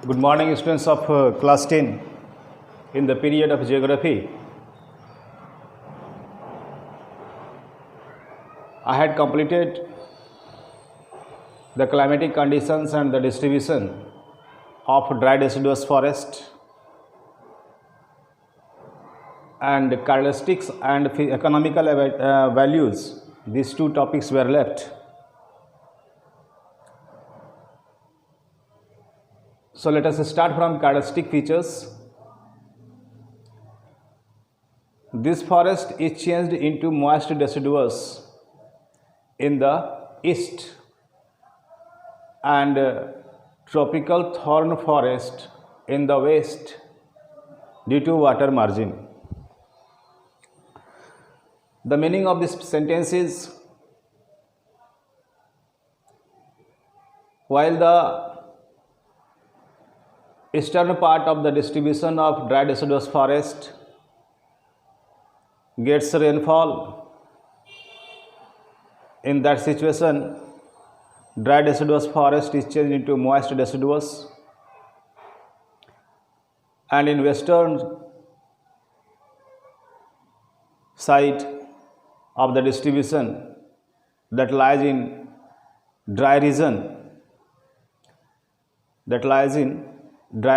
Good morning, students of class 10 in the period of geography. I had completed the climatic conditions and the distribution of dry deciduous forest and characteristics and economical values. These two topics were left. So let us start from characteristic features. This forest is changed into moist deciduous in the east and tropical thorn forest in the west due to water margin. The meaning of this sentence is, while the eastern part of the distribution of dry deciduous forest gets rainfall, in that situation dry deciduous forest is changed into moist deciduous, and in western side of the distribution that lies in dry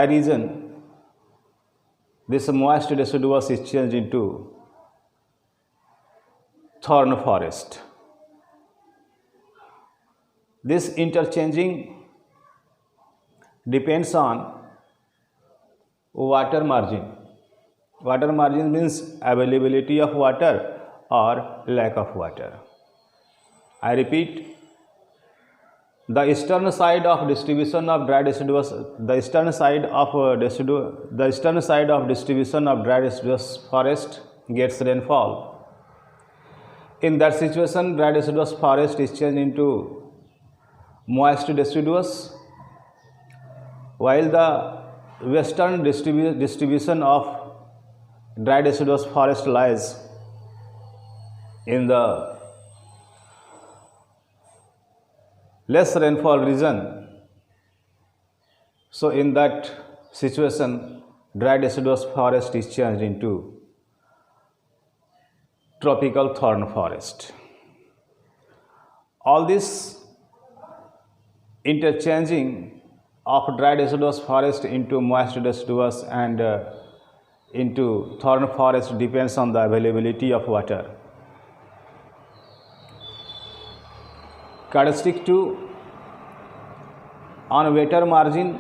region, this moist deciduous is changed into thorn forest. This interchanging depends on water margin. Water margin means availability of water or lack of water. I repeat, the eastern side of distribution of dry deciduous, distribution of dry deciduous forest gets rainfall. In that situation, dry deciduous forest is changed into moist deciduous, while the western distribution of dry deciduous forest lies in the less rainfall region. So in that situation, dry deciduous forest is changed into tropical thorn forest. All this interchanging of dry deciduous forest into moist deciduous and into thorn forest depends on the availability of water. Characteristic 2, on wetter margin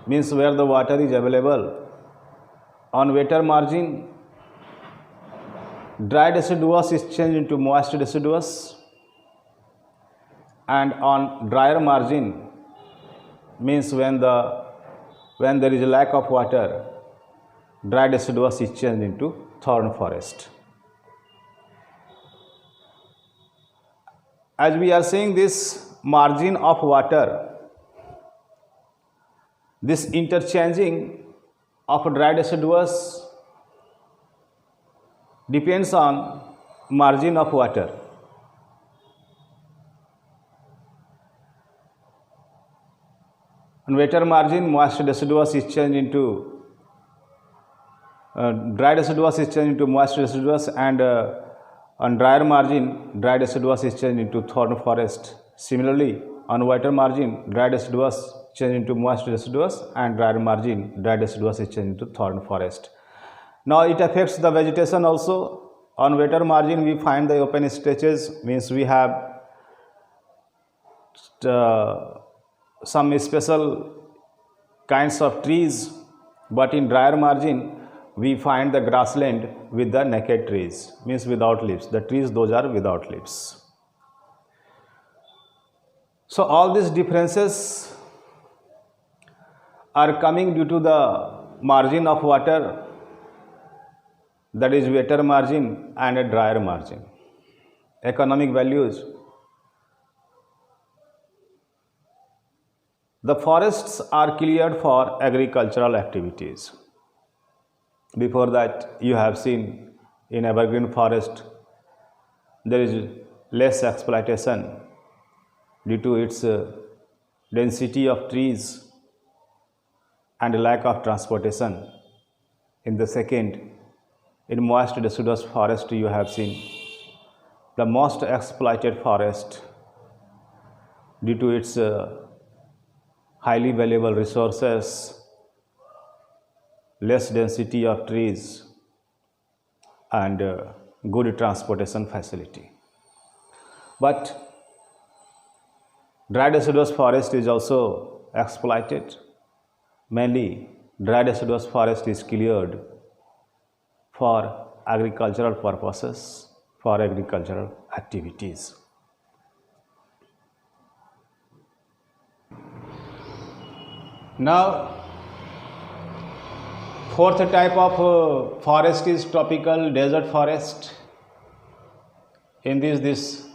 means where the water is available. On wetter margin, dry deciduous is changed into moist deciduous, and on drier margin means when there is a lack of water, dry deciduous is changed into thorn forest. As we are seeing this margin of water, this interchanging of dry deciduous depends on margin of water. On wetter margin, moist deciduous is changed into dry deciduous is changed into moist deciduous, and on drier margin, dry deciduous is changed into thorn forest. Similarly, on wetter margin, dry deciduous changed into moist deciduous, and drier margin, dry deciduous is changed into thorn forest. Now it affects the vegetation also. On wetter margin, we find the open stretches, means we have some special kinds of trees, but in drier margin we find the grassland with the naked trees, means without leaves. The trees, those are without leaves. So all these differences are coming due to the margin of water, that is wetter margin and a drier margin. Economic values. The forests are cleared for agricultural activities. Before that, you have seen in evergreen forest there is less exploitation due to its density of trees and lack of transportation. In the second, in moist deciduous forest you have seen the most exploited forest due to its highly valuable resources, less density of trees, and good transportation facility. But dry deciduous forest is also exploited. Mainly, dry deciduous forest is cleared for agricultural purposes, for agricultural activities. Now, fourth type of forest is tropical desert forest. In these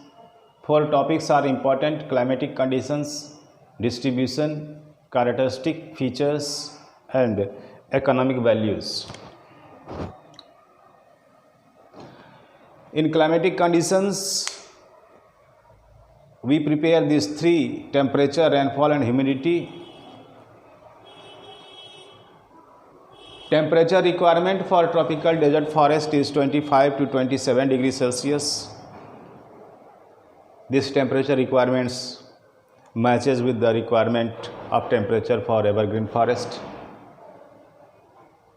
four topics are important: climatic conditions, distribution, characteristic features, and economic values. In climatic conditions, we prepare these three: temperature, rainfall, and humidity. Temperature requirement for tropical desert forest is 25 to 27 degrees Celsius. This temperature requirements matches with the requirement of temperature for evergreen forest.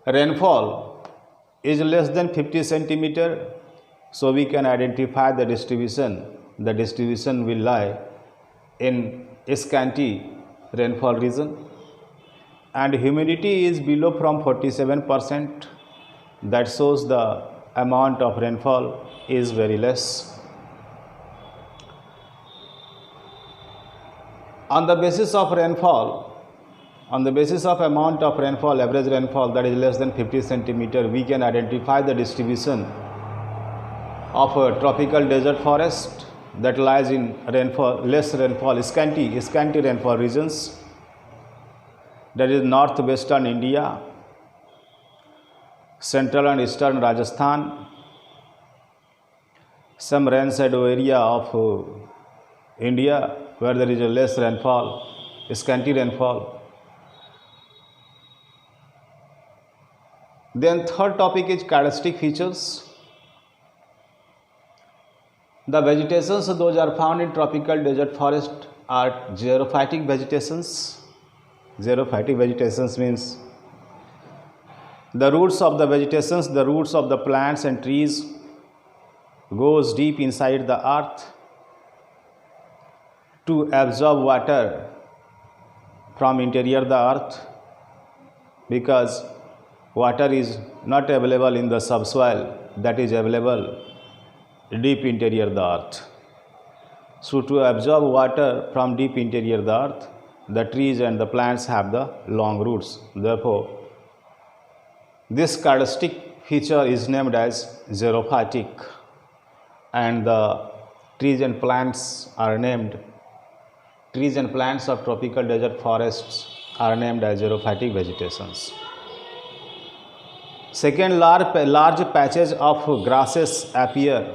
Rainfall is less than 50 centimeter, so we can identify the distribution. The distribution will lie in scanty rainfall region. And humidity is below from 47%. That shows the amount of rainfall is very less. On the basis of rainfall, on the basis of amount of rainfall, average rainfall that is less than 50 centimeter, we can identify the distribution of a tropical desert forest that lies in less rainfall, scanty rainfall regions. That is northwestern India, central and eastern Rajasthan, some rain shadow area of India where there is a less rainfall, scanty rainfall. Then third topic is characteristic features. The vegetations those are found in tropical desert forest are xerophytic vegetations. Xerophytic vegetations means the roots of the vegetations, the roots of the plants and trees goes deep inside the earth to absorb water from interior the earth, because water is not available in the subsoil, that is available deep interior the earth. So to absorb water from deep interior the earth, the trees and the plants have the long roots. Therefore, this characteristic feature is named as xerophytic, and the trees and plants of tropical desert forests are named as xerophytic vegetations. Second, large patches of grasses appear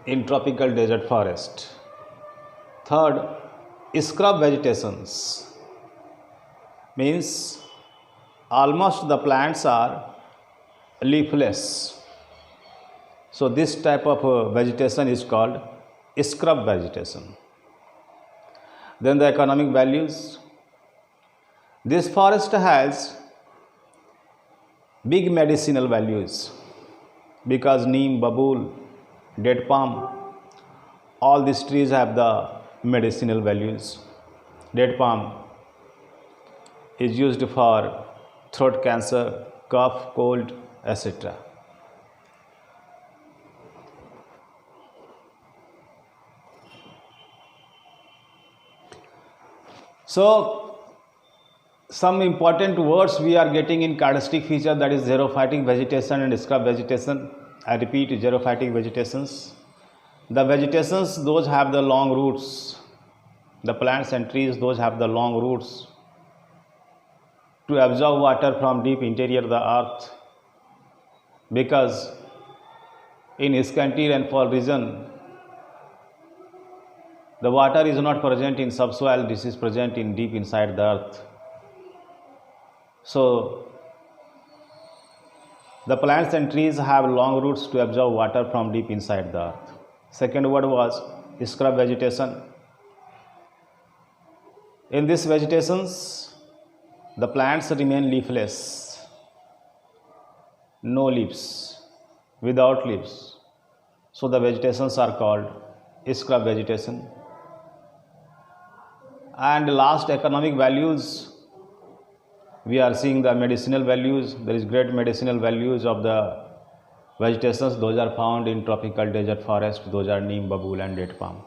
in tropical desert forest. Third, scrub vegetations means almost the plants are leafless. So this type of vegetation is called scrub vegetation. Then the economic values. This forest has big medicinal values because neem, babool, date palm, all these trees have the medicinal values. Date palm is used for throat cancer, cough, cold, etc. So, some important words we are getting in characteristic feature, that is xerophytic vegetation and scrub vegetation. I repeat, xerophytic vegetations. The vegetations, those have the long roots. The plants and trees, those have the long roots to absorb water from deep interior of the earth, because in scanty rainfall region, the water is not present in subsoil, this is present in deep inside the earth. So the plants and trees have long roots to absorb water from deep inside the earth. Second word was scrub vegetation. In these vegetations, the plants remain leafless, no leaves, without leaves. So the vegetations are called scrub vegetation. And last, economic values. We are seeing the medicinal values. There is great medicinal values of the vegetations. Those are found in tropical desert forest. Those are neem, babool and date palm.